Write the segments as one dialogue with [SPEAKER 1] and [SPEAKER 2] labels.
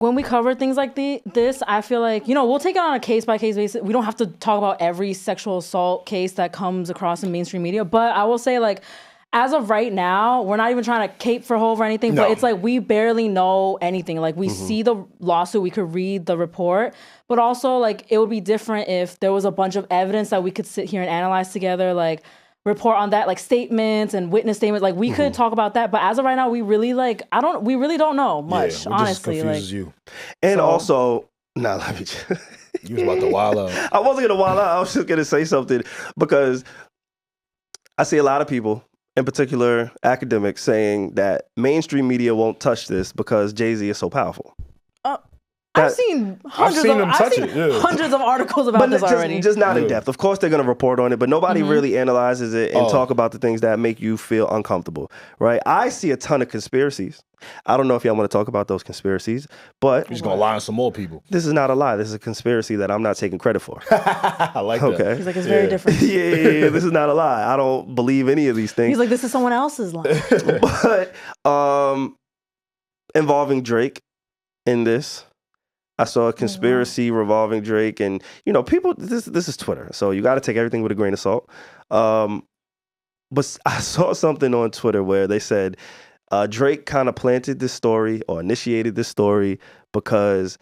[SPEAKER 1] when we cover things like this, I feel like, we'll take it on a case-by-case basis. We don't have to talk about every sexual assault case that comes across in mainstream media. But I will say, like, as of right now, we're not even trying to cape for Hov or anything, but it's like we barely know anything. Like, we see the lawsuit, we could read the report, but also, like, it would be different if there was a bunch of evidence that we could sit here and analyze together, like, report on that, like statements and witness statements. Like, we could talk about that, but as of right now, we really we really don't know much, honestly.
[SPEAKER 2] Just confuses you.
[SPEAKER 3] And also, let me
[SPEAKER 2] you was about to wild out.
[SPEAKER 3] I wasn't gonna wild out. I was just gonna say something because I see a lot of people, in particular academics, saying that mainstream media won't touch this because Jay-Z is so powerful.
[SPEAKER 1] I've seen hundreds of articles about this already.
[SPEAKER 3] Just not in depth. Of course, they're going to report on it, but nobody really analyzes it and talk about the things that make you feel uncomfortable, right? I see a ton of conspiracies. I don't know if y'all want to talk about those conspiracies, but
[SPEAKER 2] he's going to lie on some more people.
[SPEAKER 3] This is not a lie. This is a conspiracy that I'm not taking credit for.
[SPEAKER 2] I like that.
[SPEAKER 3] Okay.
[SPEAKER 1] He's like, it's very different.
[SPEAKER 3] Yeah, this is not a lie. I don't believe any of these things.
[SPEAKER 1] He's like, this is someone else's lie.
[SPEAKER 3] But involving Drake in this, I saw a conspiracy revolving Drake, and people. This is Twitter, so you got to take everything with a grain of salt. But I saw something on Twitter where they said Drake kind of planted this story or initiated this story because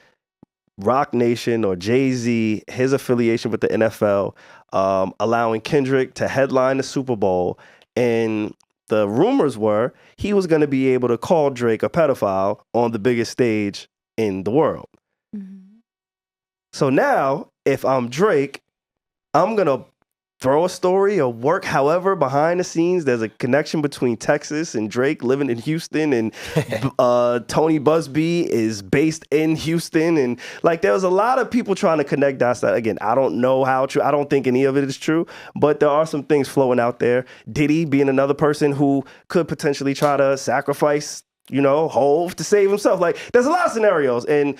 [SPEAKER 3] Roc Nation or Jay-Z, his affiliation with the NFL, allowing Kendrick to headline the Super Bowl, and the rumors were he was going to be able to call Drake a pedophile on the biggest stage in the world. So now, if I'm Drake, I'm going to throw a story or work however behind the scenes. There's a connection between Texas and Drake living in Houston, and Tony Busby is based in Houston. And like, there was a lot of people trying to connect dots. That, again, I don't know how true. I don't think any of it is true, but there are some things flowing out there. Diddy being another person who could potentially try to sacrifice, Hov to save himself. Like, there's a lot of scenarios. And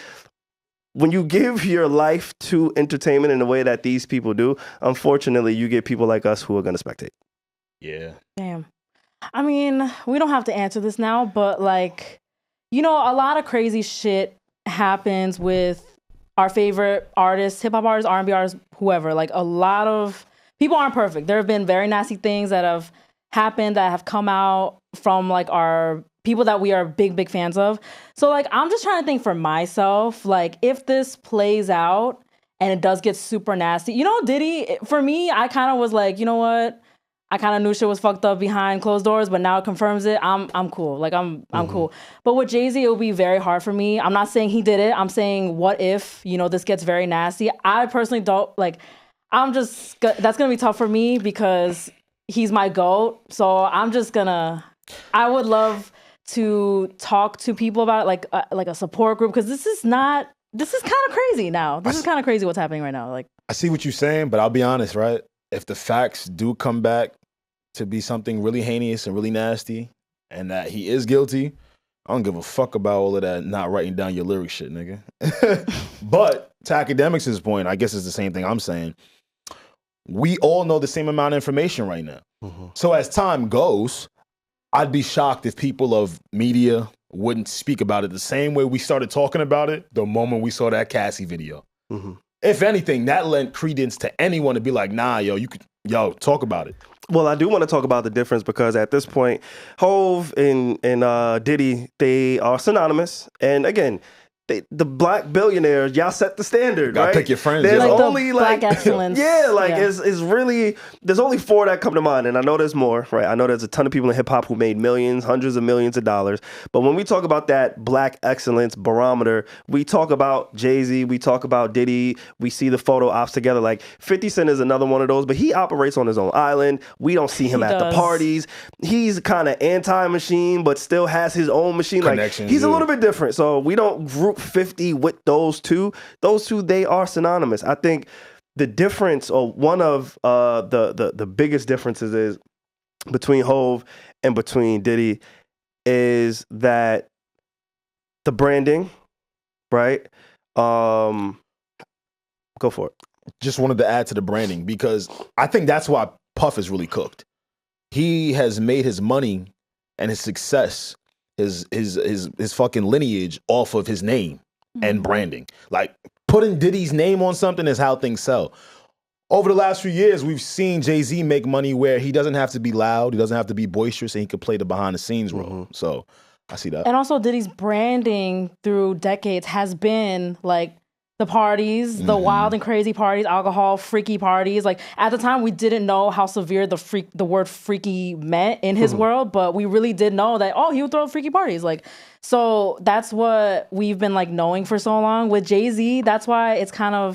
[SPEAKER 3] when you give your life to entertainment in the way that these people do, unfortunately, you get people like us who are going to spectate.
[SPEAKER 2] Yeah.
[SPEAKER 1] Damn. I mean, we don't have to answer this now, but like, a lot of crazy shit happens with our favorite artists, hip hop artists, R&B artists, whoever. Like, a lot of people aren't perfect. There have been very nasty things that have happened that have come out from like our people that we are big fans of. So like, I'm just trying to think for myself, like, if this plays out and it does get super nasty, Diddy, for me, I kind of was like, you know what? I kind of knew shit was fucked up behind closed doors, but now it confirms it. I'm cool. Like, I'm cool. But with Jay-Z, it will be very hard for me. I'm not saying he did it. I'm saying, what if, this gets very nasty? I personally don't, like, that's going to be tough for me because he's my GOAT. So I'm just I would love to talk to people about it, like a support group, because this is kind of crazy now. This is kind of crazy what's happening right now. Like,
[SPEAKER 2] I see what you're saying, but I'll be honest, right? If the facts do come back to be something really heinous and really nasty, and that he is guilty, I don't give a fuck about all of that not writing down your lyric shit, nigga. But to academics' point, I guess it's the same thing I'm saying. We all know the same amount of information right now. So as time goes, I'd be shocked if people of media wouldn't speak about it the same way we started talking about it the moment we saw that Cassie video. If anything, that lent credence to anyone to be like, nah, talk about it.
[SPEAKER 3] Well, I do want to talk about the difference because at this point, Hov and Diddy, they are synonymous. And again, the black billionaires, y'all set the standard,
[SPEAKER 2] Gotta
[SPEAKER 3] right?
[SPEAKER 2] pick your friends.
[SPEAKER 3] There's
[SPEAKER 1] like
[SPEAKER 3] only
[SPEAKER 1] the black excellence.
[SPEAKER 3] It's really, there's only 4 that come to mind, and I know there's more, right? I know there's a ton of people in hip hop who made millions, hundreds of millions of dollars, but when we talk about that black excellence barometer, we talk about Jay-Z, we talk about Diddy, we see the photo ops together. Like 50 Cent is another one of those, but he operates on his own island. We don't see him at the parties. He's kind of anti-machine, but still has his own machine. Like, he's a little bit different, so we don't group 50 with those two. Those two, they are synonymous. I think the difference, or one of the biggest differences is between Hov and between Diddy is that the branding, right? Go for it.
[SPEAKER 2] Just wanted to add to the branding because I think that's why Puff is really cooked. He has made his money and his success, his fucking lineage off of his name. and branding. Like putting Diddy's name on something is how things sell. Over the last few years, we've seen Jay-Z make money where he doesn't have to be loud, he doesn't have to be boisterous, and he could play the behind the scenes role. So I see that.
[SPEAKER 1] And also Diddy's branding through decades has been like the parties, the wild and crazy parties, alcohol, freaky parties. Like at the time we didn't know how severe the word freaky meant in his world, but we really did know that, he would throw freaky parties. Like, so that's what we've been like knowing for so long. With Jay-Z, that's why it's gonna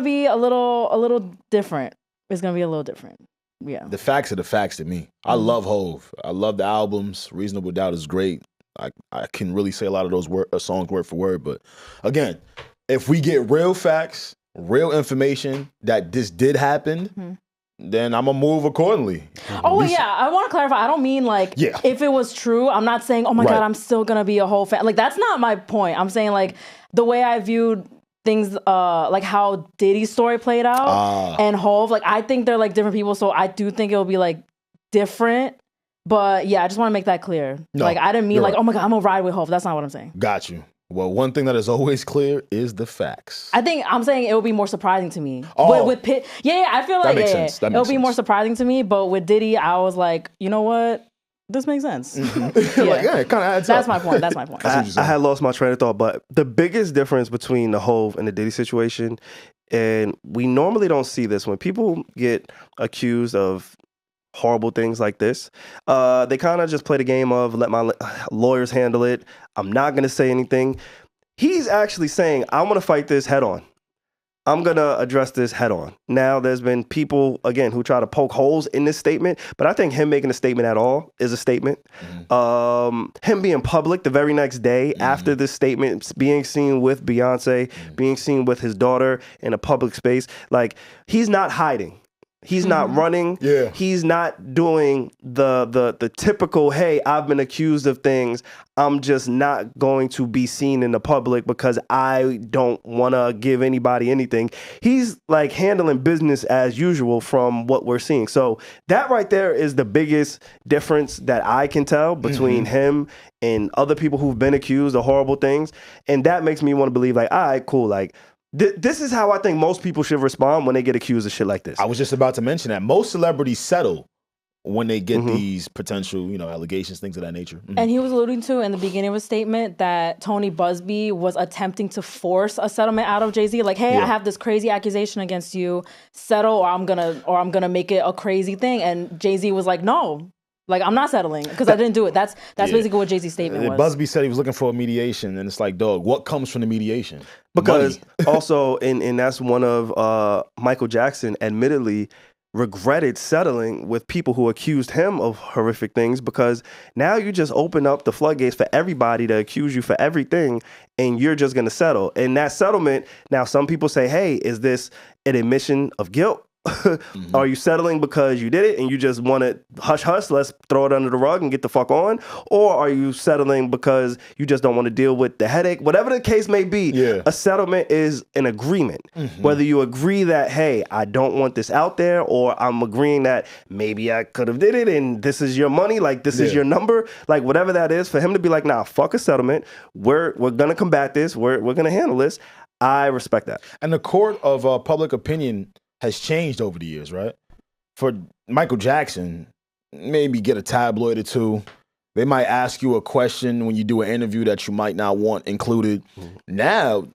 [SPEAKER 1] be a little different. It's gonna be a little different. Yeah.
[SPEAKER 2] The facts are the facts to me. I love Hove. I love the albums. Reasonable Doubt is great. I can really say a lot of those songs word for word. But again, if we get real facts, real information that this did happen, then I'm gonna move accordingly.
[SPEAKER 1] Oh yeah, I want to clarify. I don't mean like if it was true. I'm not saying, oh my God, I'm still gonna be a whole fan. Like that's not my point. I'm saying like the way I viewed things, like how Diddy's story played out and Hove. Like I think they're like different people, so I do think it'll be like different. But yeah, I just want to make that clear. No, like I didn't mean like, oh my God, I'm gonna ride with Hove. That's not what I'm saying.
[SPEAKER 2] Got you. Well, one thing that is always clear is the facts.
[SPEAKER 1] I'm saying it will be more surprising to me. With Pitt, I feel like it'll be more surprising to me. But with Diddy, I was like, you know what? This makes sense.
[SPEAKER 2] It kind of adds
[SPEAKER 1] That's
[SPEAKER 2] up.
[SPEAKER 1] my point. That's my point.
[SPEAKER 3] I had lost my train of thought, but the biggest difference between the Hove and the Diddy situation, and we normally don't see this when people get accused of horrible things like this, they kind of just play the game of let my lawyers handle it. I'm not going to say anything. He's actually saying, I'm going to fight this head on. I'm going to address this head on. Now, there's been people, again, who try to poke holes in this statement, but I think him making a statement at all is a statement. Him being public the very next day after this statement, being seen with Beyonce, being seen with his daughter in a public space, like, he's not hiding. He's not running.
[SPEAKER 2] Yeah.
[SPEAKER 3] He's not doing the typical, hey, I've been accused of things. I'm just not going to be seen in the public because I don't want to give anybody anything. He's like handling business as usual from what we're seeing. So that right there is the biggest difference that I can tell between him and other people who've been accused of horrible things. And that makes me want to believe like, all right, cool. Like, this is how I think most people should respond when they get accused of shit like this.
[SPEAKER 2] I was just about to mention that most celebrities settle when they get these potential, allegations, things of that nature.
[SPEAKER 1] And he was alluding to in the beginning of his statement that Tony Busby was attempting to force a settlement out of Jay-Z. Like, hey, I have this crazy accusation against you. Settle, or I'm gonna make it a crazy thing. And Jay-Z was like, no. Like, I'm not settling because I didn't do it. That's basically what Jay-Z's statement was.
[SPEAKER 2] Busby said he was looking for a mediation, and it's like, dog, what comes from the mediation?
[SPEAKER 3] Because also, and that's one of Michael Jackson admittedly regretted settling with people who accused him of horrific things, because now you just open up the floodgates for everybody to accuse you for everything, and you're just going to settle. And that settlement, now some people say, hey, is this an admission of guilt? Are you settling because you did it and you just want to hush, let's throw it under the rug and get the fuck on? Or are you settling because you just don't want to deal with the headache? Whatever the case may be, a settlement is an agreement. Whether you agree that, hey, I don't want this out there, or I'm agreeing that maybe I could have did it and this is your money, like this is your number, like whatever that is, for him to be like, nah, fuck a settlement. We're going to combat this. We're going to handle this. I respect that.
[SPEAKER 2] And the court of public opinion has changed over the years, right? For Michael Jackson, maybe get a tabloid or two. They might ask you a question when you do an interview that you might not want included. Now,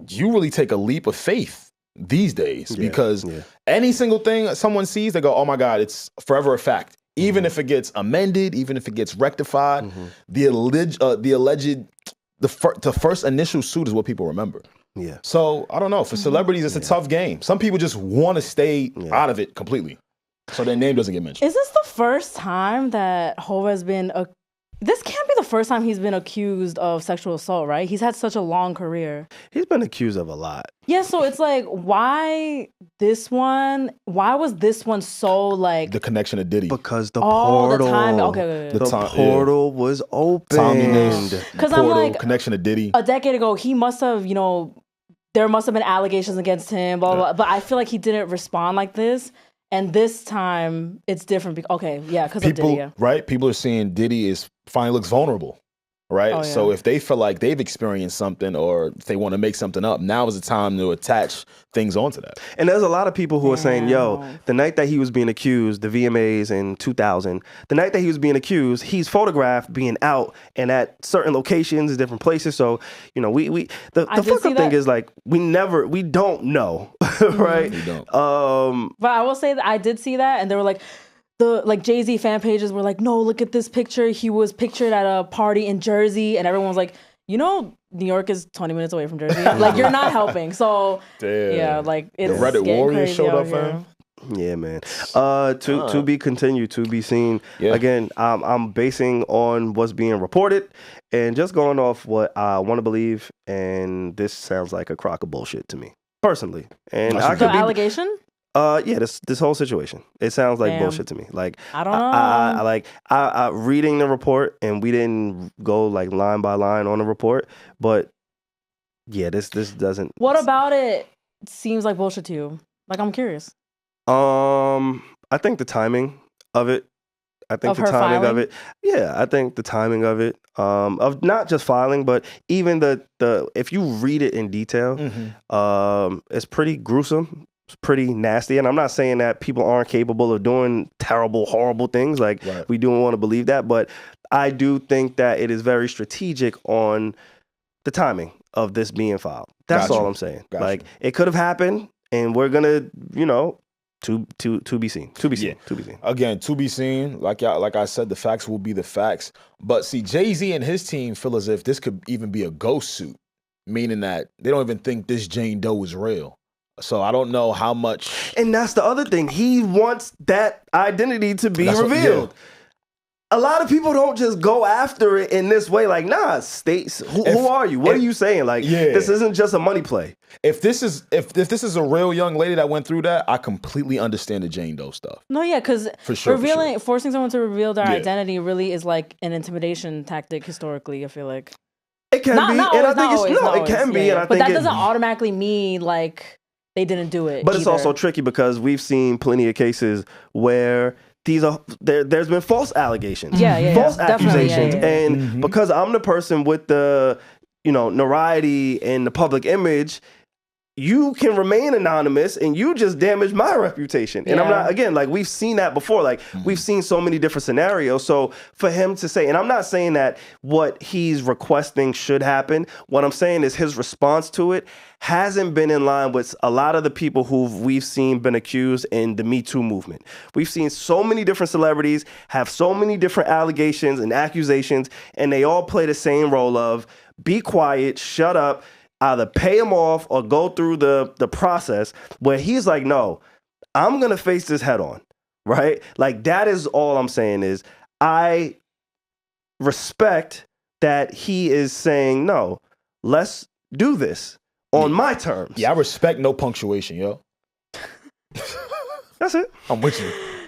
[SPEAKER 2] you really take a leap of faith these days because any single thing someone sees, they go, oh my God, it's forever a fact. Even if it gets amended, even if it gets rectified, the first initial suit is what people remember.
[SPEAKER 3] Yeah.
[SPEAKER 2] So I don't know. For celebrities, it's a tough game. Some people just want to stay out of it completely, so their name doesn't get mentioned.
[SPEAKER 1] Is this the first time that Hov has been? This can't be the first time he's been accused of sexual assault, right? He's had such a long career.
[SPEAKER 3] He's been accused of a lot.
[SPEAKER 1] Yeah. So it's like, why this one? Why was this one so like
[SPEAKER 2] the connection to Diddy?
[SPEAKER 3] Because the portal.
[SPEAKER 1] The time. Okay.
[SPEAKER 3] The portal was opened.
[SPEAKER 1] Because I'm like,
[SPEAKER 2] connection to Diddy.
[SPEAKER 1] A decade ago, he must have, there must have been allegations against him, blah, blah, blah. But I feel like he didn't respond like this. And this time, it's different. Because of Diddy.
[SPEAKER 2] Right? People are seeing Diddy finally looks vulnerable, right?
[SPEAKER 1] Oh, yeah.
[SPEAKER 2] So if they feel like they've experienced something or if they want to make something up, now is the time to attach things onto that.
[SPEAKER 3] And there's a lot of people who are saying, yo,
[SPEAKER 1] Damn.
[SPEAKER 3] the night that he was being accused, the VMAs in 2000, the night that he was being accused, he's photographed being out and at certain locations, different places. So, you know, the fuck up thing is like, we don't know, right?
[SPEAKER 2] We don't.
[SPEAKER 1] But I will say that I did see that, and they were like, the jayz fan pages were like, no, look at this picture. He was pictured at a party in Jersey, and everyone was like, you know, New York is 20 minutes away from Jersey. Like, you're not helping. So,
[SPEAKER 2] Damn.
[SPEAKER 1] yeah, like, it's
[SPEAKER 2] The Reddit Warriors
[SPEAKER 1] crazy
[SPEAKER 2] showed
[SPEAKER 1] out
[SPEAKER 2] up,
[SPEAKER 1] here.
[SPEAKER 2] fam.
[SPEAKER 3] Yeah, man. To be continued, to be seen.
[SPEAKER 2] Yeah.
[SPEAKER 3] Again, I'm basing on what's being reported and just going off what I want to believe. And this sounds like a crock of bullshit to me, personally. And I
[SPEAKER 1] The
[SPEAKER 3] could be,
[SPEAKER 1] allegation?
[SPEAKER 3] yeah, this whole situation. It sounds like
[SPEAKER 1] Damn.
[SPEAKER 3] bullshit to me. Like,
[SPEAKER 1] I don't know.
[SPEAKER 3] I reading the report, and we didn't go like line by line on the report, but yeah, this doesn't.
[SPEAKER 1] What about it seems like bullshit to you? Like, I'm curious.
[SPEAKER 3] I think the timing of it. I think
[SPEAKER 1] Of
[SPEAKER 3] the
[SPEAKER 1] her
[SPEAKER 3] timing of
[SPEAKER 1] filing?
[SPEAKER 3] it. Yeah, I think the timing of it. Of not just filing, but even the if you read it in detail, it's pretty gruesome. It's pretty nasty. And I'm not saying that people aren't capable of doing terrible, horrible things. Like,
[SPEAKER 2] Right.
[SPEAKER 3] we do want to believe that, but I do think that it is very strategic on the timing of this being filed. That's
[SPEAKER 2] Gotcha.
[SPEAKER 3] all I'm saying.
[SPEAKER 2] Gotcha.
[SPEAKER 3] Like, it could have happened, and we're gonna, you know, to be seen. To be seen.
[SPEAKER 2] Yeah.
[SPEAKER 3] To be seen.
[SPEAKER 2] Again, to be seen. Like I said, the facts will be the facts. But see, Jay-Z and his team feel as if this could even be a ghost suit, meaning that they don't even think this Jane Doe is real. So I don't know how much.
[SPEAKER 3] And that's the other thing. He wants that identity to be
[SPEAKER 2] That's what-
[SPEAKER 3] revealed. A lot of people don't just go after it in this way. Like, nah, states. Who are you? What are you saying? Like, this isn't just a money play.
[SPEAKER 2] If this is a real young lady that went through that, I completely understand the Jane Doe stuff.
[SPEAKER 1] No, yeah, because
[SPEAKER 2] For sure, for sure.
[SPEAKER 1] forcing someone to reveal their
[SPEAKER 2] Yeah.
[SPEAKER 1] identity really is like an intimidation tactic historically, I feel like.
[SPEAKER 3] It can be,
[SPEAKER 1] Not
[SPEAKER 3] and I
[SPEAKER 1] always,
[SPEAKER 3] think
[SPEAKER 1] not
[SPEAKER 3] it's
[SPEAKER 1] always,
[SPEAKER 3] no,
[SPEAKER 1] not
[SPEAKER 3] it can
[SPEAKER 1] always,
[SPEAKER 3] be,
[SPEAKER 1] yeah,
[SPEAKER 3] and I
[SPEAKER 1] but
[SPEAKER 3] think
[SPEAKER 1] that doesn't automatically mean like they didn't do it.
[SPEAKER 3] But it's
[SPEAKER 1] either.
[SPEAKER 3] also tricky because we've seen plenty of cases where there's been false allegations, false
[SPEAKER 1] definitely,
[SPEAKER 3] accusations,
[SPEAKER 1] yeah.
[SPEAKER 3] and because I'm the person with the notoriety and the public image, you can remain anonymous and you just damage my reputation. And I'm
[SPEAKER 1] Yeah.
[SPEAKER 3] not, again, like, we've seen that before. Like, we've seen so many different scenarios. So for him to say, and I'm not saying that what he's requesting should happen. What I'm saying is his response to it hasn't been in line with a lot of the people who we've seen been accused in the Me Too movement. We've seen so many different celebrities have so many different allegations and accusations, and they all play the same role of be quiet, shut up, either pay him off or go through the process, where he's like, no, I'm going to face this head on, right? Like, that is all I'm saying is I respect that he is saying, no, let's do this on my terms.
[SPEAKER 2] Yeah, I respect no punctuation, yo.
[SPEAKER 3] That's it.
[SPEAKER 2] I'm with you.